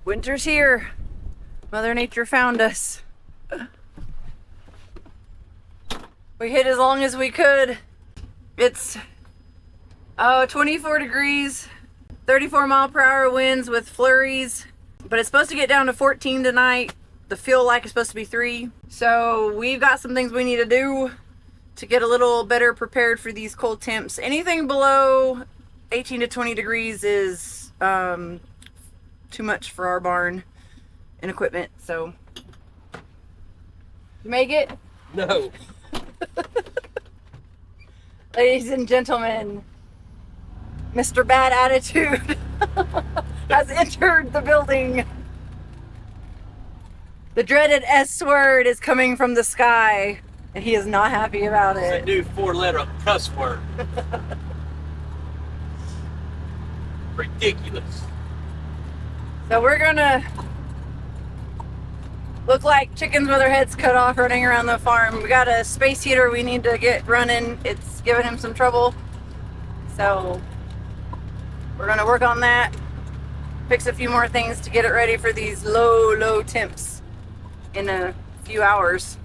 Winter's here. Mother Nature found us. We hid as long as we could. It's 24 degrees, 34-mile-per-hour winds with flurries, but it's supposed to get down to 14 tonight. The feel like it's supposed to be 3. So we've got some things we need to do to get a little better prepared for these cold temps. Anything below 18 to 20 degrees is too much for our barn and equipment. So you make it? No. Ladies and gentlemen, Mr. Bad Attitude has entered the building. The dreaded S word is coming from the sky, and he is not happy about it. It's a new 4-letter cuss word. Ridiculous. So we're gonna look like chickens with their heads cut off running around the farm. We got a space heater we need to get running. It's giving him some trouble. So we're gonna work on that. Fix a few more things to get it ready for these low temps in a few hours.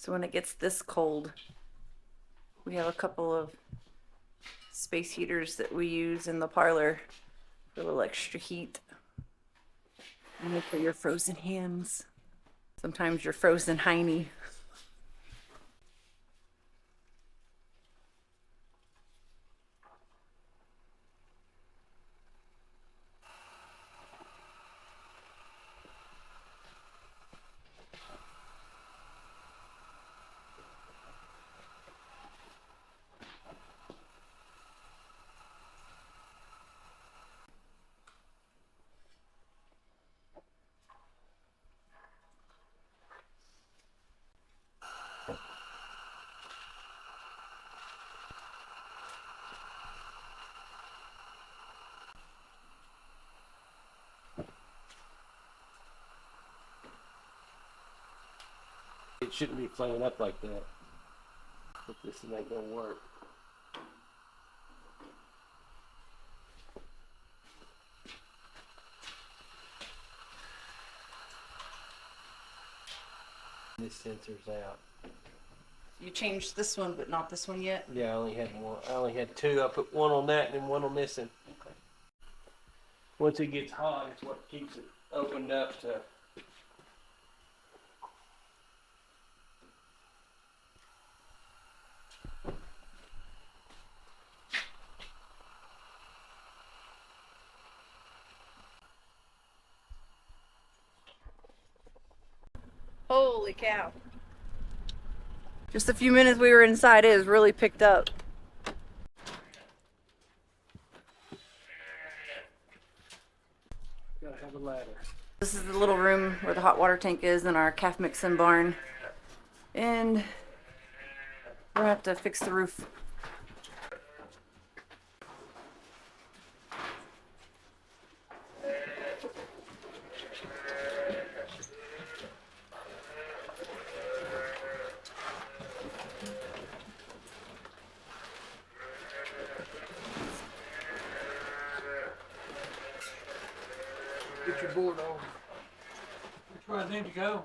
So when it gets this cold, we have a couple of space heaters that we use in the parlor for a little extra heat. And for your frozen hands. Sometimes your frozen hiney. It shouldn't be flaming up like that. But this ain't gonna work. This sensor's out. You changed this one, but not this one yet? Yeah, I only had one. I only had 2. I put one on that and then one on this one. Okay. Once it gets hot, it's what keeps it opened up to. Holy cow. Just a few minutes we were inside, it has really picked up. Gotta have a ladder. This is the little room where the hot water tank is in our calf mixing barn. And we're gonna have to fix the roof. Get your board on. Which way did you go?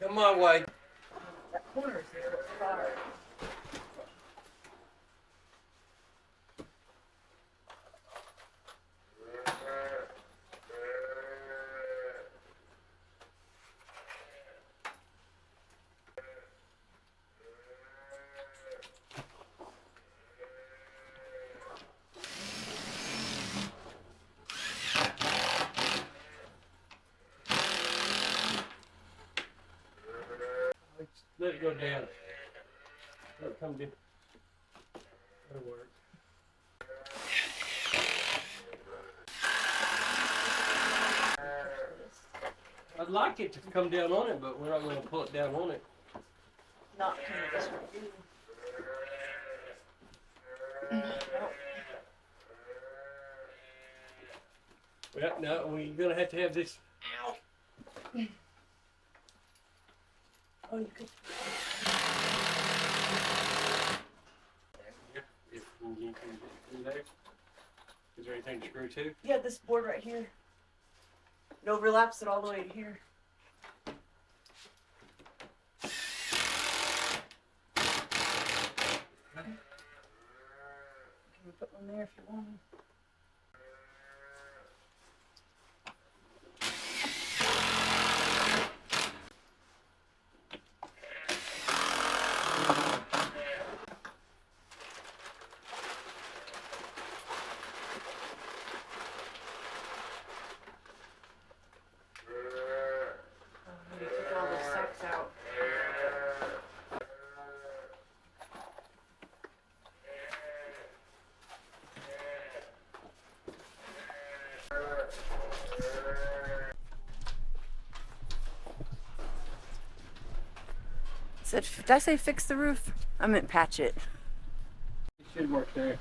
Come my way. That corner is there, it's far. Let it go down. Let it come down. That'll work. I'd like it to come down on it, but we're not going to pull it down on it. Not coming this way. Well, no, we're going to have this. Ow! Oh, you could. Yeah, if you can do there. Is there anything to screw to? Yeah, this board right here. It overlaps it all the way to here. Can we put one there if you want? Did I say fix the roof? I meant patch it. It should work there.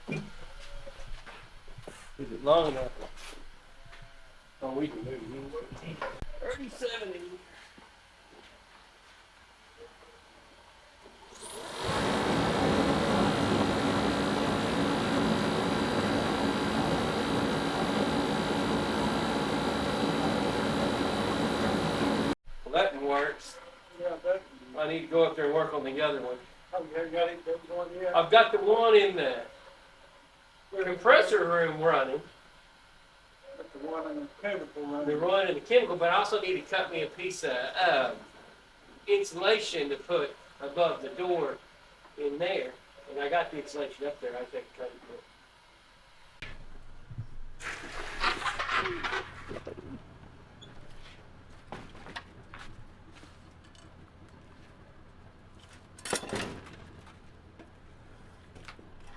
Is it long enough? Oh, we can move it. 37 in here. That one works. Yeah, I need to go up there and work on the other one. Oh, you haven't got it going yet? I've got the one in the compressor room running. Got the one in the chemical running. They're running the chemical, but I also need to cut me a piece of insulation to put above the door in there. And I got the insulation up there. I think I can put.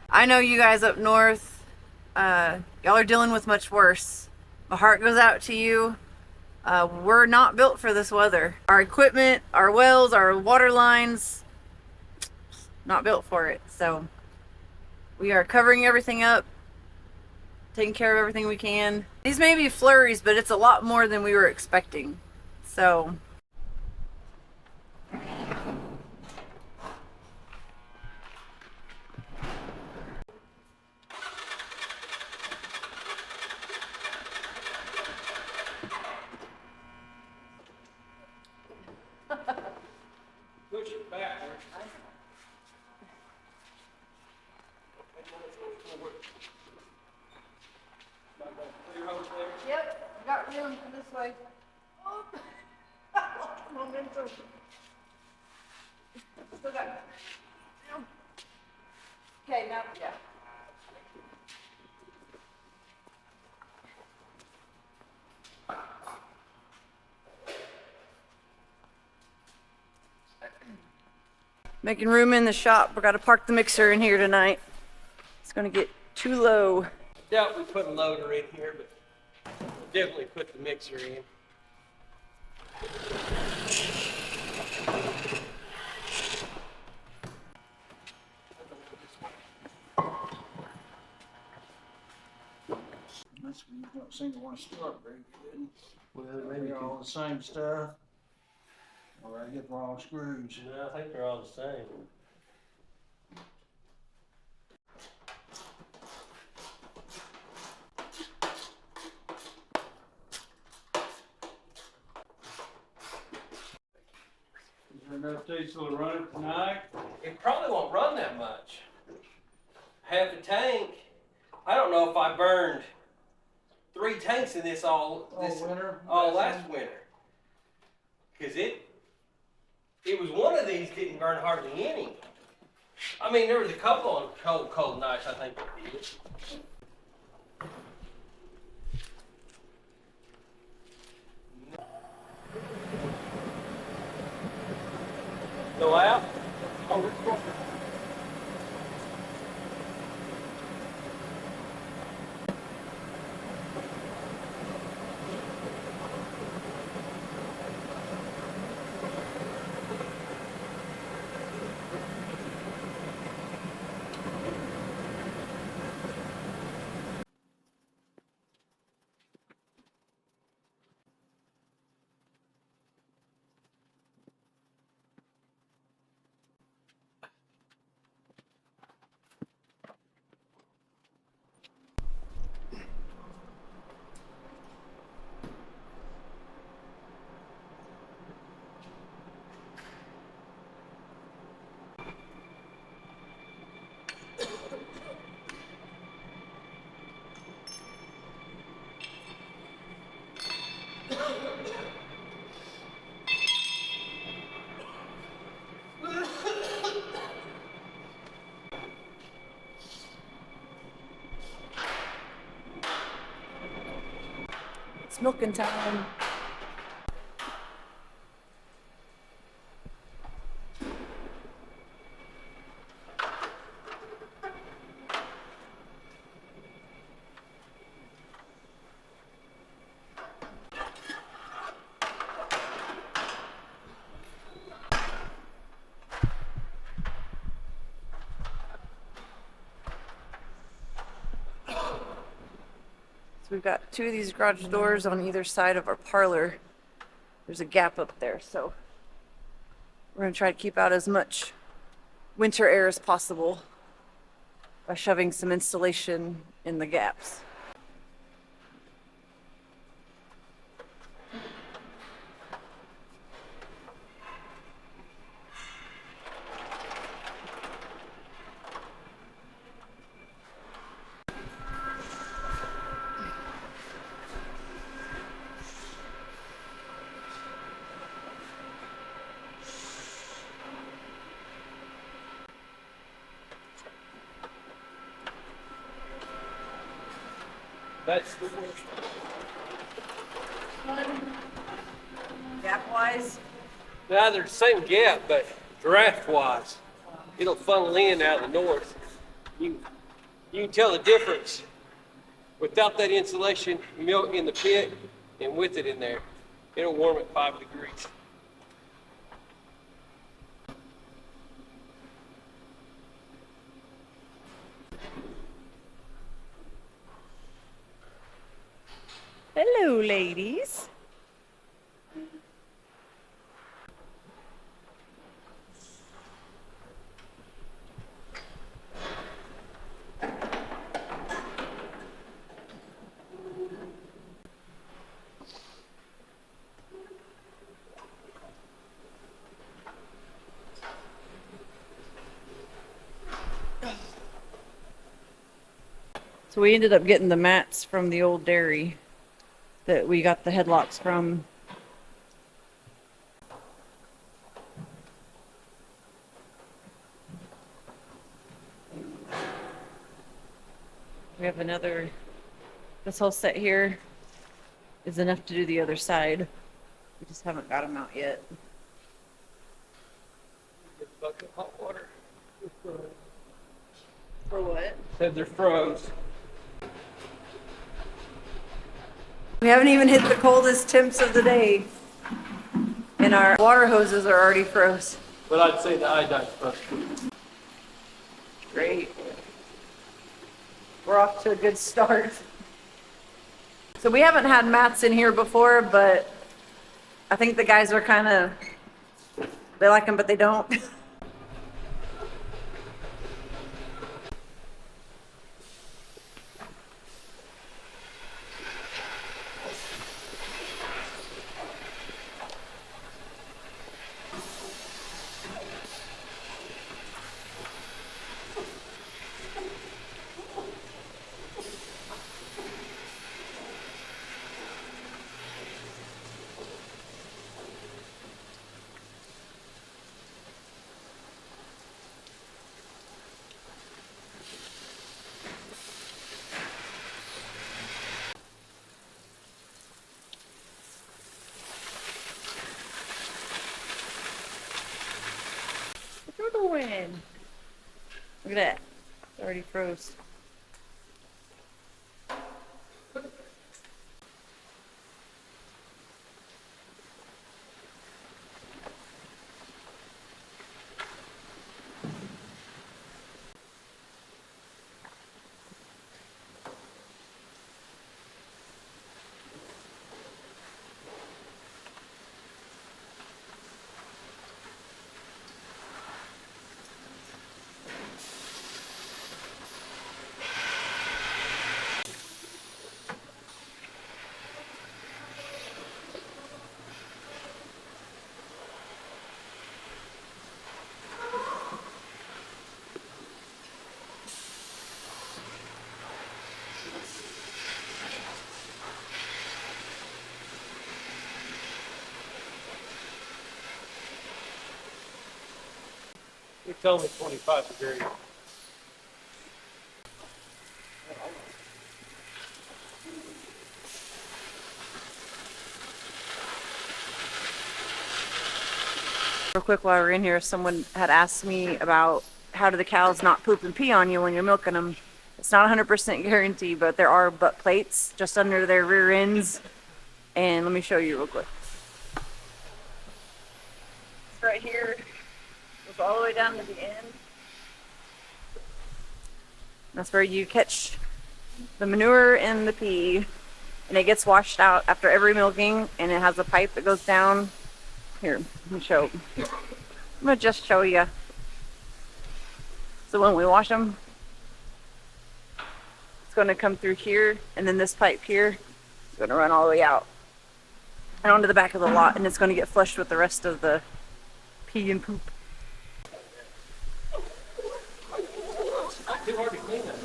I know you guys up north, y'all are dealing with much worse. My heart goes out to you. We're not built for this weather. Our equipment, our wells, our water lines, not built for it. So we are covering everything up, taking care of everything we can. These may be flurries, but it's a lot more than we were expecting. So Push it backwards. Clear over there. yep, got room for this way. Oh, momentum. Still got. Okay, now yeah. Making room in the shop. We're gonna park the mixer in here tonight. It's gonna get too low. Doubt we put a loader in here, but we'll definitely put the mixer in. You don't seem to want to start very good. Well, Maybe all the same stuff. Or I get wrong screws. No, I think they're all the same. Is there enough diesel to run it tonight? It probably won't run that much. Half a tank. I don't know if I burned 3 tanks in this all winter? last winter. Cause it was one of these didn't burn hardly any. I mean, there was a couple on cold nights I think that did. Go out. milking time. So we've got two of these garage doors on either side of our parlor. There's a gap up there, so we're gonna try to keep out as much winter air as possible by shoving some insulation in the gaps. That's the worst. Gap-wise, Now they're the same gap, but draft-wise, it'll funnel in out of the north. You can tell the difference without that insulation milk in the pit and with it in there. It'll warm at 5 degrees. hello, ladies. So we ended up getting the mats from the old dairy that we got the headlocks from. We have another, this whole set here is enough to do the other side. We just haven't got them out yet. Get a bucket of hot water. For what? Said they're froze. We haven't even hit the coldest temps of the day, and our water hoses are already froze. But I'd say the iodine's froze. Great. We're off to a good start. So we haven't had mats in here before, but I think the guys are kind of, they like them, but they don't. What you doing? Look at that. It's already froze. It's only 25 degrees. Real quick, while we're in here, someone had asked me about how do the cows not poop and pee on you when you're milking them. It's not 100% guarantee, but there are butt plates just under their rear ends. And let me show you real quick. It's right here. Goes all the way down to the end. That's where you catch the manure and the pee. And it gets washed out after every milking. And it has a pipe that goes down. Here, let me show. I'm going to just show you. So when we wash them, it's going to come through here. And then this pipe here is going to run all the way out. And onto the back of the lot. And it's going to get flushed with the rest of the pee and poop. Too hard to clean them.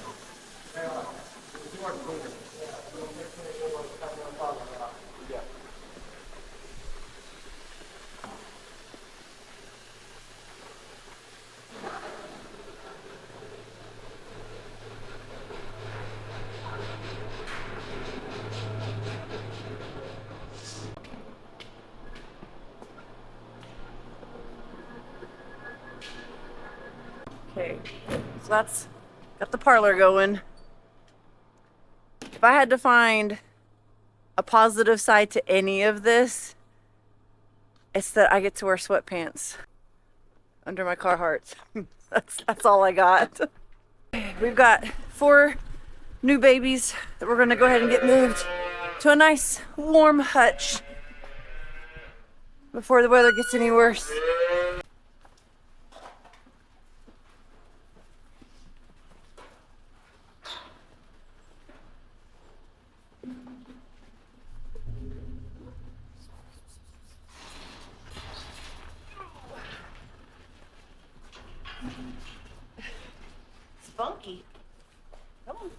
Okay, so that's got the parlor going. If I had to find a positive side to any of this, it's that I get to wear sweatpants under my Carhartts. That's all I got. We've got 4 new babies that we're gonna go ahead and get moved to a nice warm hutch before the weather gets any worse. It's funky. Come on.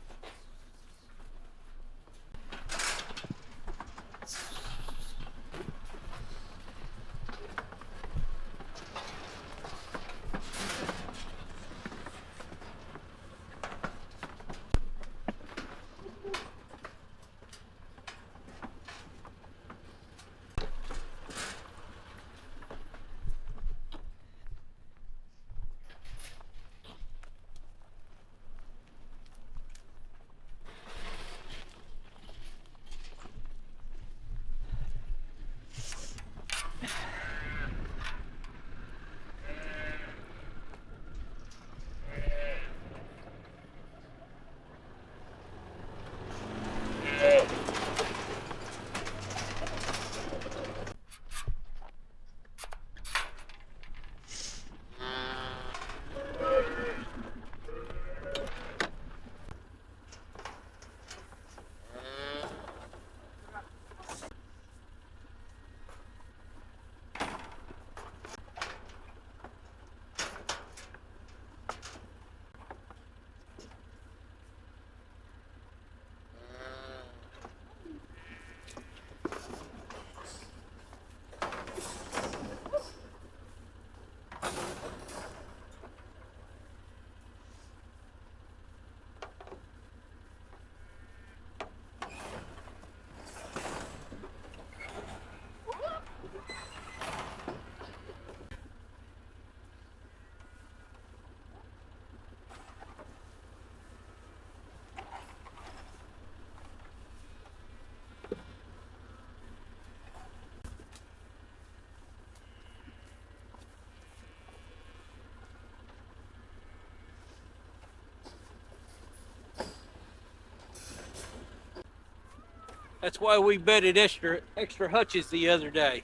That's why we bedded extra hutches the other day.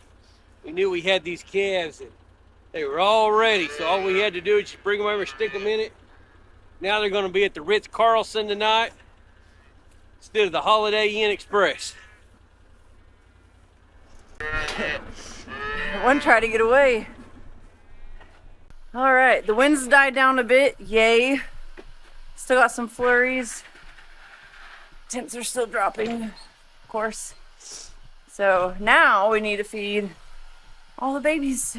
We knew we had these calves and they were all ready, so all we had to do is just bring them over, stick them in it. Now they're going to be at the Ritz-Carlton tonight instead of the Holiday Inn Express. One tried to get away. All right, the winds died down a bit. Yay. Still got some flurries. Temps are still dropping, of course. So now we need to feed all the babies.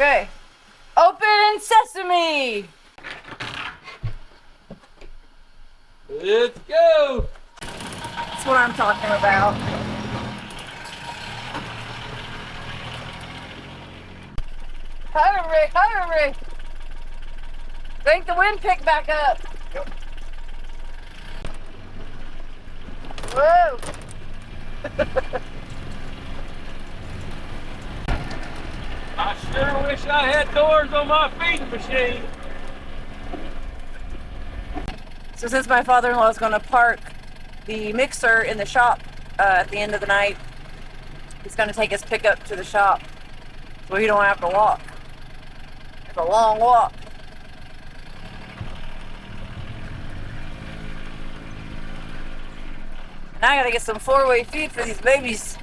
Okay. Open sesame! Let's go! That's what I'm talking about. Hurry, hurry! Crank the wind pick back up. Yep. Whoa! I sure wish I had doors on my feeding machine. So since my father-in-law is going to park the mixer in the shop at the end of the night, he's going to take his pickup to the shop so he don't have to walk. It's a long walk. And I got to get some four-way feed for these babies.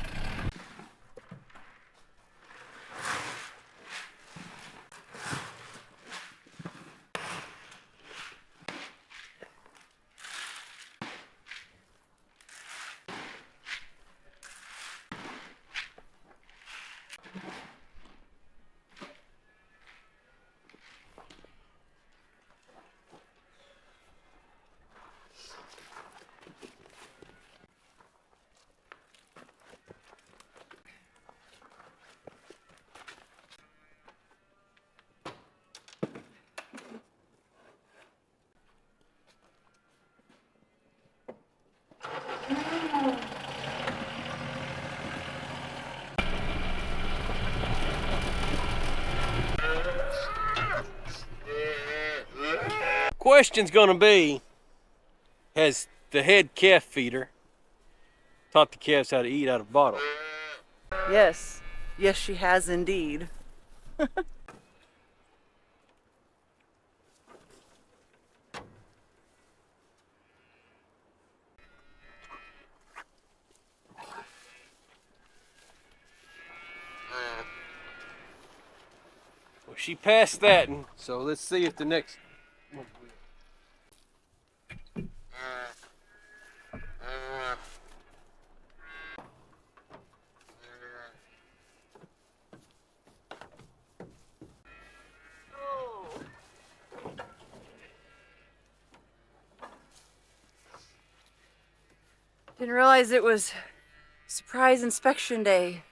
Question's gonna be, has the head calf feeder taught the calves how to eat out of a bottle? Yes. Yes, she has indeed. Well, she passed that, and so let's see if the next one will. Didn't realize it was surprise inspection day.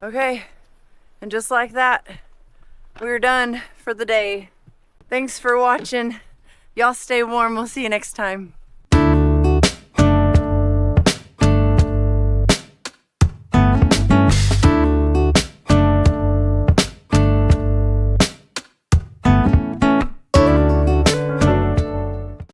Okay, and just like that, we're done for the day. Thanks for watching. Y'all stay warm. We'll see you next time.